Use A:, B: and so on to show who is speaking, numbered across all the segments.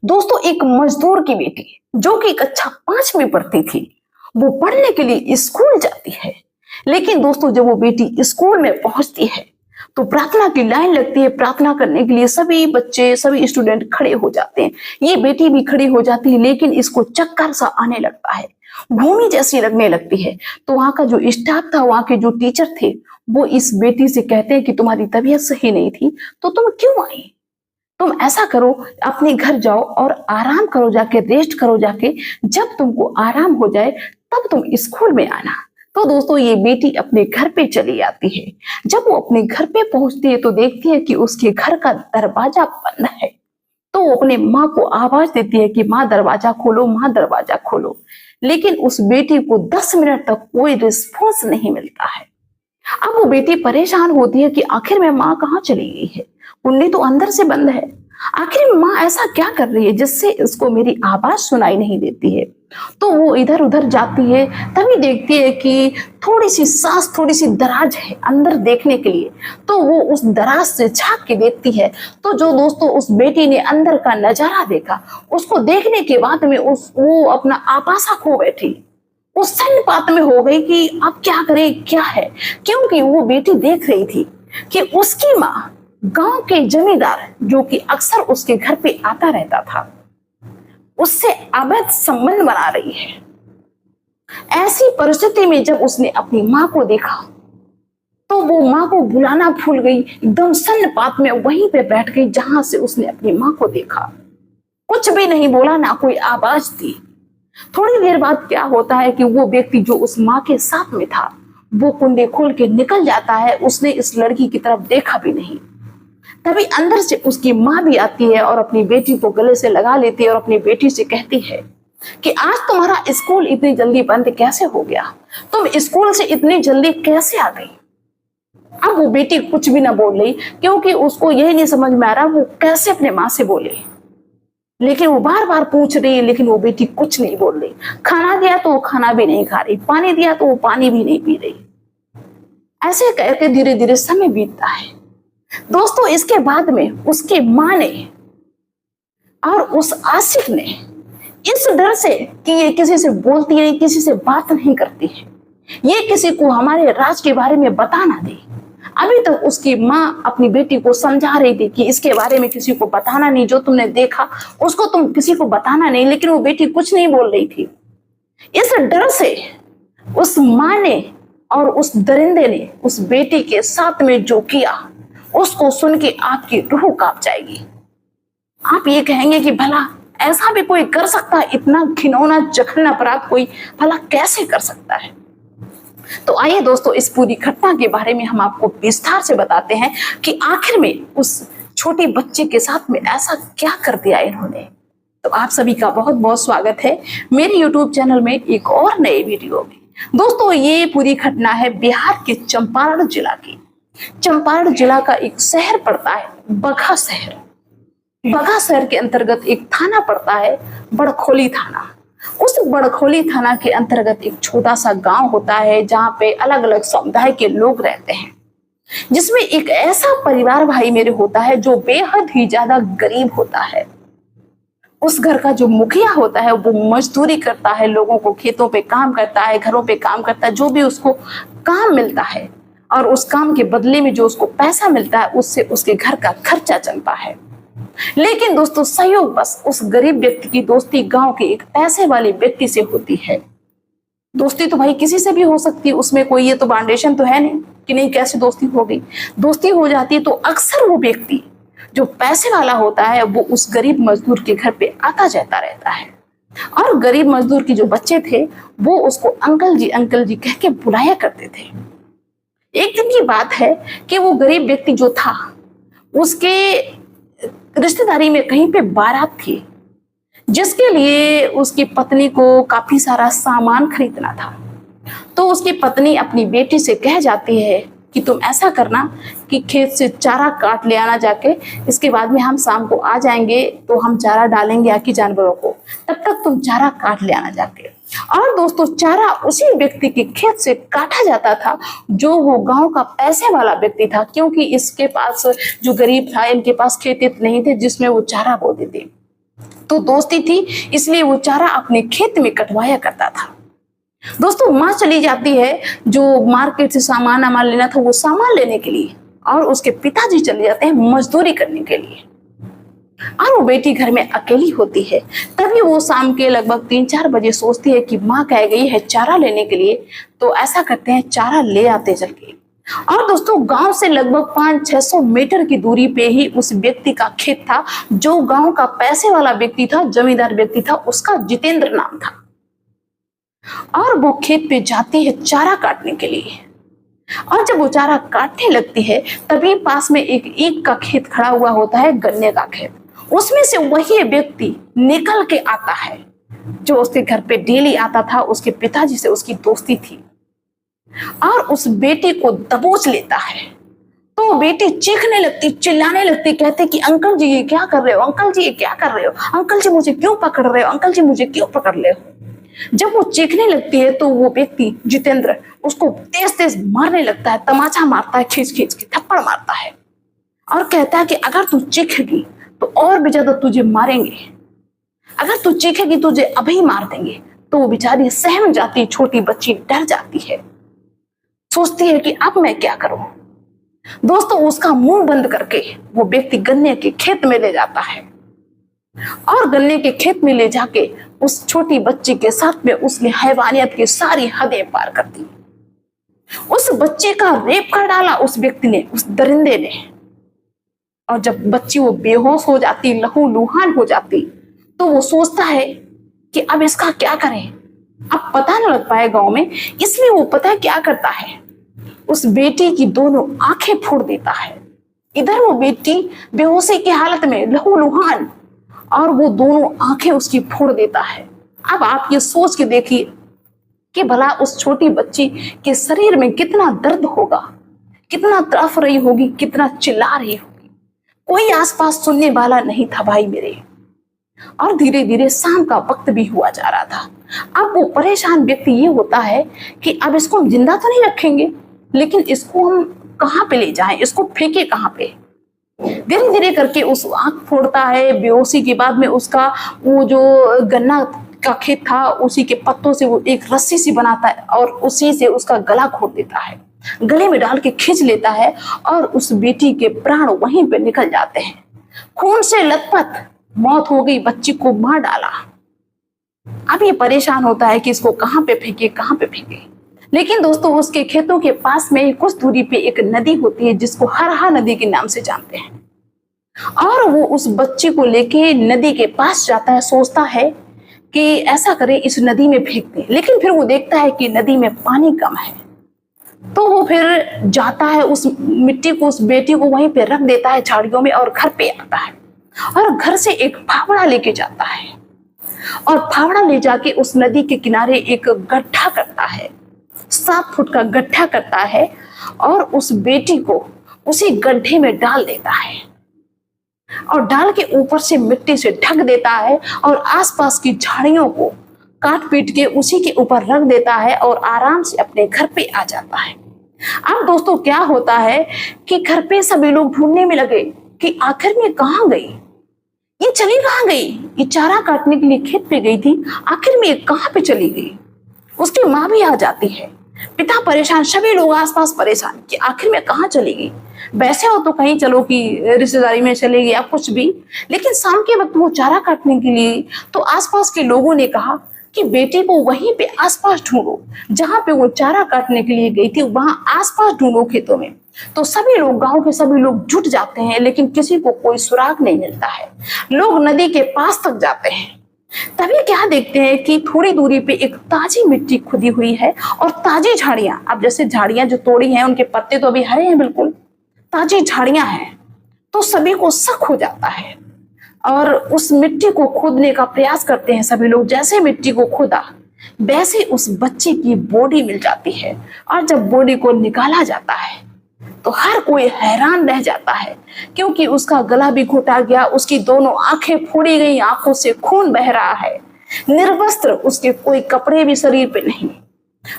A: दोस्तों एक मजदूर की बेटी जो कि कक्षा 5 में पढ़ती थी, वो पढ़ने के लिए स्कूल जाती है। लेकिन दोस्तों जब वो बेटी स्कूल में पहुंचती है तो प्रार्थना की लाइन लगती है। प्रार्थना करने के लिए सभी बच्चे सभी स्टूडेंट खड़े हो जाते हैं। ये बेटी भी खड़ी हो जाती है, लेकिन इसको चक्कर सा आने लगता है, भूमि जैसी लगने लगती है। तो वहां का जो स्टाफ था, वहां के जो टीचर थे, वो इस बेटी से कहते हैं कि तुम्हारी तबीयत सही नहीं थी तो तुम क्यों आई? तुम ऐसा करो, अपने घर जाओ और आराम करो, जाके रेस्ट करो जाके। जब तुमको आराम हो जाए तब तुम स्कूल में आना। तो दोस्तों ये बेटी अपने घर पे चली आती है। जब वो अपने घर पे पहुंचती है तो देखती है कि उसके घर का दरवाजा बंद है। तो वो अपने माँ को आवाज देती है कि माँ दरवाजा खोलो, माँ दरवाजा खोलो। लेकिन उस बेटी को 10 मिनट तक कोई रिस्पॉन्स नहीं मिलता है। अब वो बेटी परेशान होती है कि आखिर में माँ कहाँ चली गई है, कुंडी तो अंदर से बंद है। आखिर में माँ ऐसा क्या कर रही है जिससे इसको मेरी आवाज सुनाई नहीं देती है। तो वो इधर उधर जाती है, तभी देखती है कि थोड़ी सी सांस, थोड़ी सी दराज है अंदर देखने के लिए। तो वो उस दराज से झांक के देखती है। तो जो दोस्तों उस बेटी ने अंदर का नजारा देखा, उसको देखने के बाद में वो अपना आपासा खो बैठी। उस सन्नपात में हो गई कि अब क्या करे, क्या है। क्योंकि वो बेटी देख रही थी कि उसकी माँ गांव के जमींदार, जो कि अक्सर उसके घर पे आता रहता था, उससे अवैध संबंध बना रही है। ऐसी परिस्थिति में जब उसने अपनी माँ को देखा तो वो माँ को बुलाना भूल गई, एकदम सन्नपात में वहीं पे बैठ गई जहां से उसने अपनी माँ को देखा। कुछ भी नहीं बोला, ना कोई आवाज दी। थोड़ी देर बाद क्या होता है कि वो व्यक्ति जो उस माँ के साथ में था, वो कुंडे खोल के निकल जाता है। उसने इस लड़की की तरफ देखा भी नहीं। तभी अंदर से उसकी माँ भी आती है और अपनी बेटी को गले से लगा लेती है और अपनी बेटी से कहती है कि आज तुम्हारा स्कूल इतनी जल्दी बंद कैसे हो गया, तुम स्कूल से इतनी जल्दी कैसे आ गई। अब वो बेटी कुछ भी ना बोल रही, क्योंकि उसको यही नहीं समझ में आ रहा वो कैसे अपने माँ से बोले। लेकिन वो बार बार पूछ रही है, लेकिन वो बेटी कुछ नहीं बोल रही। खाना दिया तो वो खाना भी नहीं खा रही, पानी दिया तो वो पानी भी नहीं पी रही। ऐसे करके धीरे धीरे समय बीतता है। दोस्तों इसके बाद में उसके माँ ने और उस आशिक ने, इस डर से कि ये किसी से बोलती नहीं, किसी से बात नहीं करती है, ये किसी को हमारे राज के बारे में बता ना दे। अभी तक तो उसकी माँ अपनी बेटी को समझा रही थी कि इसके बारे में किसी को बताना नहीं, जो तुमने देखा उसको तुम किसी को बताना नहीं। लेकिन वो बेटी कुछ नहीं बोल रही थी। इस डर से उस माँ ने और उस दरिंदे ने उस बेटी के साथ में जो किया, उसको सुन के आपकी रूह कांप जाएगी। आप ये कहेंगे कि भला ऐसा भी कोई कर सकता है? इतना घिनौना जघन्य अपराध कोई भला कैसे कर सकता है? तो आइए दोस्तों इस पूरी घटना के बारे में हम आपको विस्तार से बताते हैं कि आखिर में उस छोटे बच्चे के साथ में ऐसा क्या कर दिया इन्होंने। तो आप सभी का बहुत बहुत स्वागत है मेरे YouTube चैनल में एक और नए वीडियो में। दोस्तों ये पूरी घटना है बिहार के चंपारण जिला की। चंपारण जिला का एक शहर पड़ता है बगहा शहर। बगहा शहर के अंतर्गत एक थाना पड़ता है बड़खोली थाना। उस बड़खोली थाना के अंतर्गत एक छोटा सा गांव होता है जहां पे अलग अलग समुदाय के लोग रहते हैं, जिसमें एक ऐसा परिवार भाई मेरे होता है जो बेहद ही ज्यादा गरीब होता है। उस घर का जो मुखिया होता है वो मजदूरी करता है, लोगों को खेतों पे काम करता है, घरों पे काम करता है, जो भी उसको काम मिलता है और उस काम के बदले में जो उसको पैसा मिलता है उससे उसके घर का खर्चा चलता है। लेकिन दोस्तों संयोग बस उस गरीब व्यक्ति की दोस्ती गांव के एक पैसे वाले व्यक्ति से होती है। दोस्ती तो भाई किसी से भी हो सकती है, उसमें कोई ये तो बाउंडेशन तो है नहीं कि नहीं कैसे दोस्ती हो गई। दोस्ती हो जाती है तो अक्सर वो व्यक्ति जो पैसे वाला होता है वो उस गरीब मजदूर के घर पे आता जाता रहता है। और गरीब मजदूर के जो बच्चे थे वो उसको अंकल जी कह के बुलाया करते थे। एक दिन की बात है कि वो गरीब व्यक्ति जो था उसके रिश्तेदारी में कहीं पे बारात थी, जिसके लिए उसकी पत्नी को काफी सारा सामान खरीदना था। तो उसकी पत्नी अपनी बेटी से कह जाती है कि तुम ऐसा करना कि खेत से चारा काट ले आना जाके, इसके बाद में हम शाम को आ जाएंगे तो हम चारा डालेंगे आके जानवरों को, तब तक तुम चारा काट ले आना जाके। और दोस्तों चारा उसी व्यक्ति के खेत से काटा जाता था जो वो गांव का पैसे वाला व्यक्ति था, क्योंकि इसके पास जो गरीब था इनके पास खेत नहीं थे जिसमें वो चारा बोते थे। तो दोस्ती थी, इसलिए वो चारा अपने खेत में कटवाया करता था। दोस्तों माँ चली जाती है जो मार्केट से सामान लेना था वो सामान लेने के लिए, और उसके पिताजी चले जाते हैं मजदूरी करने के लिए, और वो बेटी घर में अकेली होती है। तभी वो शाम के लगभग 3-4 बजे सोचती है कि माँ कह गई है चारा लेने के लिए, तो ऐसा करते हैं चारा ले आते चल के। और दोस्तों गांव से लगभग 500-600 मीटर की दूरी पे ही उस व्यक्ति का खेत था, जो गांव का पैसे वाला व्यक्ति था, जमींदार व्यक्ति था, उसका जितेंद्र नाम था। और वो खेत पे जाती है चारा काटने के लिए, और जब वो चारा काटने लगती है तभी पास में एक ईख का खेत खड़ा हुआ होता है, गन्ने का खेत। उसमें से वही व्यक्ति निकल के आता है जो उसके घर पे डेली आता था, उसके पिताजी से उसकी दोस्ती थी, और उस बेटी को दबोच लेता है। तो बेटी चीखने लगती, चिल्लाने लगती, कहते कि अंकल जी ये क्या कर रहे हो, अंकल जी ये क्या कर रहे हो, अंकल जी मुझे क्यों पकड़ रहे हो, अंकल जी मुझे क्यों पकड़ रहे हो। जब वो चीखने लगती है तो वो व्यक्ति जितेंद्र उसको तेज तेज मारने लगता है, तमाचा मारता है, खींच खींच के थप्पड़ मारता है, और कहता है कि अगर तू चीखेगी तो और भी ज्यादा तुझे मारेंगे, अगर तू चीखेगी तुझे अभी मार देंगे। तो वो बेचारी सहम जाती, छोटी बच्ची डर जाती है, सोचती है कि अब मैं क्या करूं। दोस्तों उसका मुंह बंद करके वो व्यक्ति गन्ने के खेत में ले जाता है, और गन्ने के खेत में ले जाके उस छोटी बच्ची के साथ में उसने हैवानियत की सारी हदें पार कर दी। उस बच्चे का रेप कर डाला उस व्यक्ति ने, उस दरिंदे ने। और जब बच्ची वो बेहोश हो जाती, लहूलुहान हो जाती, तो वो सोचता है कि अब इसका क्या करें, अब पता न लग पाए गांव में। इसलिए वो पता है क्या करता है, उस बेटी की दोनों आंखें फोड़ देता है। इधर वो बेटी बेहोशी की हालत में लहूलुहान, और वो दोनों आंखें उसकी फोड़ देता है। अब आप ये सोच के देखिए कि भला उस छोटी बच्ची के शरीर में कितना दर्द होगा, कितना तड़फ रही होगी, कितना चिल्ला रही होगी। कोई आसपास सुनने वाला नहीं था भाई मेरे। और धीरे धीरे शाम का वक्त भी हुआ जा रहा था। अब वो परेशान व्यक्ति ये होता है कि अब इसको हम जिंदा तो नहीं रखेंगे, लेकिन इसको हम कहाँ पे ले जाएं, इसको फेंके कहाँ पे। धीरे धीरे करके उस आंख फोड़ता है। बेहोशी के बाद में उसका वो जो गन्ना का खेत था उसी के पत्तों से वो एक रस्सी सी बनाता है, और उसी से उसका गला घोट देता है, गले में डाल के खींच लेता है, और उस बेटी के प्राण वहीं पे निकल जाते हैं। खून से लथपथ मौत हो गई, बच्ची को मार डाला। अब ये परेशान होता है कि इसको कहाँ पे फेंके, कहाँ पे फेंके। लेकिन दोस्तों उसके खेतों के पास में कुछ दूरी पे एक नदी होती है जिसको हरहा नदी के नाम से जानते हैं, और वो उस बच्ची को लेके नदी के पास जाता है। सोचता है कि ऐसा करे इस नदी में फेंक दे, लेकिन फिर वो देखता है कि नदी में पानी कम है, तो वो फिर जाता है, उस मिट्टी को, उस बेटी को वहीं पे रख देता है झाड़ियों में, और घर पे आता है, और घर से एक फावड़ा लेके जाता है, और फावड़ा ले जाके उस नदी के किनारे एक गड्ढा करता है, 7 फुट का गड्ढा करता है, और उस बेटी को उसी गड्ढे में डाल देता है, और डाल के ऊपर से मिट्टी से ढक देता है, और आसपास की झाड़ियों को काट पीट के उसी के ऊपर रख देता है, और आराम से अपने घर पे आ जाता है। अब दोस्तों क्या होता है कि घर पे सभी लोग ढूंढने में लगे कि आखिर में कहाँ गई, ये चली कहाँ गई, ये चारा काटने के लिए खेत पे गई थी, आखिर में ये कहाँ पे चली गई। उसकी माँ भी आ जाती है, पिता परेशान, सभी लोग आसपास परेशान कि आखिर में कहाँ चली गई। वैसे हो तो कहीं चलो कि रिश्तेदारी में चलेगी या कुछ भी, लेकिन शाम के वक्त वो चारा काटने के लिए, तो आसपास के लोगों ने कहा कि बेटी को वहीं पे आसपास ढूंढो, जहां पे वो चारा काटने के लिए गई थी वहां आसपास ढूंढो खेतों में। तो सभी लोग, गांव के सभी लोग जुट जाते हैं, लेकिन किसी को कोई सुराग नहीं मिलता है। लोग नदी के पास तक जाते हैं, तभी क्या देखते हैं कि थोड़ी दूरी पे एक ताजी मिट्टी खुदी हुई है, और ताजी झाड़ियां, अब जैसे झाड़ियां जो तोड़ी हैं उनके पत्ते तो अभी हरे हैं, बिल्कुल ताजी झाड़ियां हैं। तो सभी को शक हो जाता है, और उस मिट्टी को खोदने का प्रयास करते हैं सभी लोग। जैसे मिट्टी को खोदा वैसे उस बच्चे की बॉडी मिल जाती है, और जब बॉडी को निकाला जाता है तो हर कोई हैरान रह जाता है, क्योंकि उसका गला भी घोटा गया, उसकी दोनों आंखें फोड़ी गई, आंखों से खून बह रहा है, निर्वस्त्र, उसके कोई कपड़े भी शरीर पे नहीं।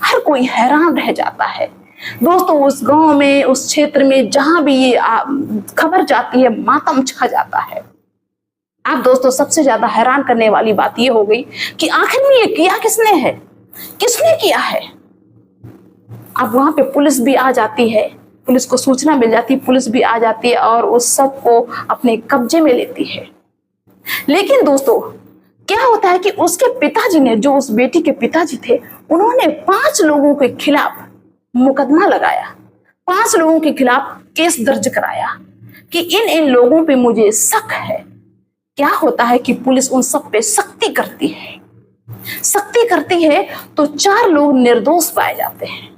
A: हर कोई हैरान रह जाता है। दोस्तों उस गांव में, उस क्षेत्र में जहां भी ये खबर जाती है, मातम छा जाता है। अब दोस्तों सबसे ज्यादा हैरान करने वाली बात यह हो गई कि आखिर में ये किया किसने है, किसने किया है। अब वहां पे पुलिस भी आ जाती है, पुलिस को सूचना मिल जाती है, पुलिस भी आ जाती है और उस सब को अपने कब्जे में लेती है। लेकिन दोस्तों क्या होता है कि उसके पिताजी ने, जो उस बेटी के पिताजी थे, उन्होंने 5 लोगों के खिलाफ मुकदमा लगाया, 5 लोगों के खिलाफ केस दर्ज कराया कि इन लोगों पे मुझे शक है। क्या होता है कि पुलिस उन सब पे सख्ती करती है, सख्ती करती है तो 4 लोग निर्दोष पाए जाते हैं।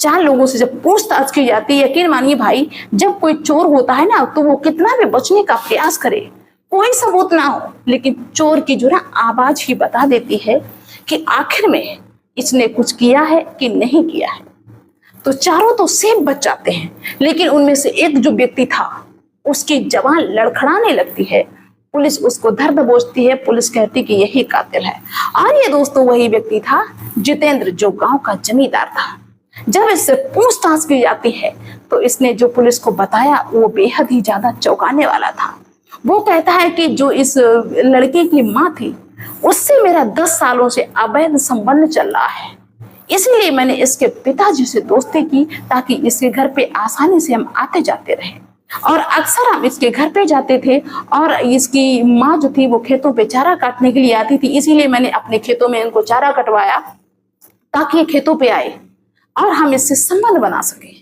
A: 4 लोगों से जब पूछताछ की जाती है, यकीन मानिए भाई, जब कोई चोर होता है ना तो वो कितना भी बचने का प्रयास करे, कोई सबूत ना हो, लेकिन चोर की जो ना आवाज ही बता देती है कि आखिर में इसने कुछ किया है कि नहीं किया है। तो चारों तो सेफ बच जाते हैं, लेकिन उनमें से एक जो व्यक्ति था उसकी जबान लड़खड़ाने लगती है, पुलिस उसको धर दबोचती है, पुलिस कहती कि यही कातिल है। और ये दोस्तों वही व्यक्ति था जितेंद्र, जो गांव का जमींदार था। जब इससे पूछताछ की जाती है तो इसने जो पुलिस को बताया वो बेहद ही ज्यादा चौंकाने वाला था। वो कहता है कि जो इस लड़के की माँ थी उससे मेरा 10 सालों से अवैध संबंध चल रहा है, इसीलिए मैंने इसके पिताजी से दोस्ती की ताकि इसके घर पे आसानी से हम आते जाते रहे। और अक्सर हम इसके घर पे जाते थे और इसकी माँ जो थी वो खेतों पे चारा काटने के लिए आती थी, इसीलिए मैंने अपने खेतों में इनको चारा कटवाया ताकि ये खेतों पे आए और हम इससे संबंध बना सके।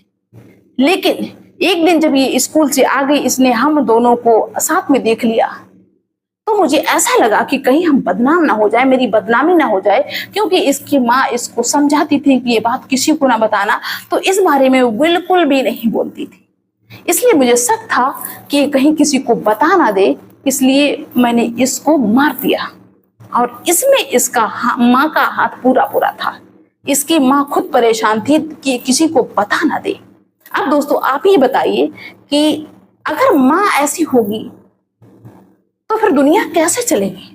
A: लेकिन एक दिन जब ये स्कूल से आ गई, इसने हम दोनों को साथ में देख लिया, तो मुझे ऐसा लगा कि कहीं हम बदनाम ना हो जाए, मेरी बदनामी ना हो जाए, क्योंकि इसकी माँ इसको समझाती थी कि ये बात किसी को ना बताना, तो इस बारे में वो बिल्कुल भी नहीं बोलती थी। इसलिए मुझे शक था कि कहीं किसी को बता ना दे, इसलिए मैंने इसको मार दिया। और इसमें इसका माँ का हाथ पूरा पूरा था। इसकी माँ खुद परेशान थी कि किसी को बता ना दे। अब दोस्तों आप ही बताइए कि अगर माँ ऐसी होगी तो फिर दुनिया कैसे चलेगी।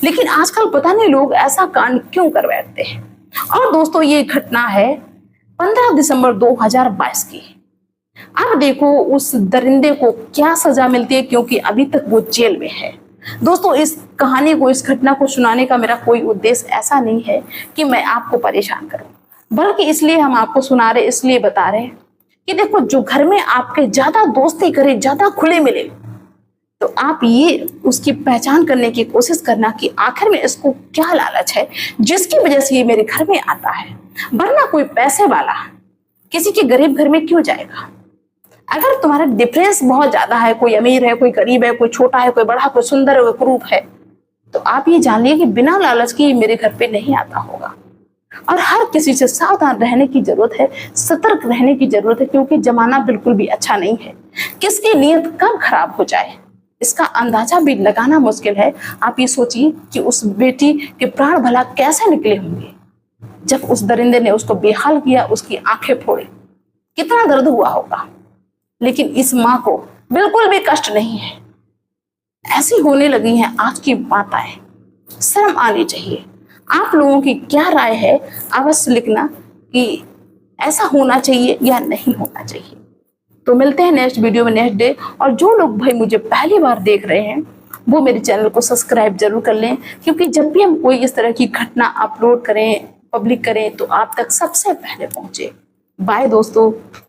A: लेकिन आजकल पता नहीं लोग ऐसा कांड क्यों कर बैठते हैं। और दोस्तों ये घटना है 15 दिसंबर 2022 की। अब देखो उस दरिंदे को क्या सजा मिलती है, क्योंकि अभी तक वो जेल में है। दोस्तों इस कहानी को, इस घटना को सुनाने का मेरा कोई उद्देश्य ऐसा नहीं है कि मैं आपको परेशान करूं, बल्कि इसलिए हम आपको सुना रहे, इसलिए बता रहे हैं कि देखो जो घर में आपके ज्यादा दोस्ती करे, ज्यादा खुले मिले, तो आप ये उसकी पहचान करने की कोशिश करना कि आखिर में इसको क्या लालच है जिसकी वजह से ये मेरे घर में आता है। वरना कोई पैसे वाला किसी के गरीब घर में क्यों जाएगा। अगर तुम्हारा डिफरेंस बहुत ज्यादा है, कोई अमीर है, कोई गरीब है, कोई छोटा है, कोई बड़ा, कोई सुंदर है, कोई क्रूप है, तो आप ये जान लीजिए कि बिना लालच के मेरे घर पे नहीं आता होगा। और हर किसी से सावधान रहने की जरूरत है, सतर्क रहने की जरूरत है, क्योंकि जमाना बिल्कुल भी अच्छा नहीं है। किसकी नीयत कब खराब हो जाए इसका अंदाजा भी लगाना मुश्किल है। आप ये सोचिए कि उस बेटी के प्राण भला कैसे निकले होंगे जब उस दरिंदे ने उसको बेहाल किया, उसकी आंखें फोड़ी, कितना दर्द हुआ होगा। लेकिन इस माँ को बिल्कुल भी कष्ट नहीं है। ऐसी होने लगी हैं आज की माताएं, शर्म आनी चाहिए। आप लोगों की क्या राय है अवश्य लिखना कि ऐसा होना चाहिए या नहीं होना चाहिए। तो मिलते हैं नेक्स्ट वीडियो में, नेक्स्ट डे। और जो लोग भाई मुझे पहली बार देख रहे हैं वो मेरे चैनल को सब्सक्राइब जरूर कर लें, क्योंकि जब भी हम कोई इस तरह की घटना अपलोड करें, पब्लिक करें, तो आप तक सबसे पहले पहुंचे। बाय दोस्तों।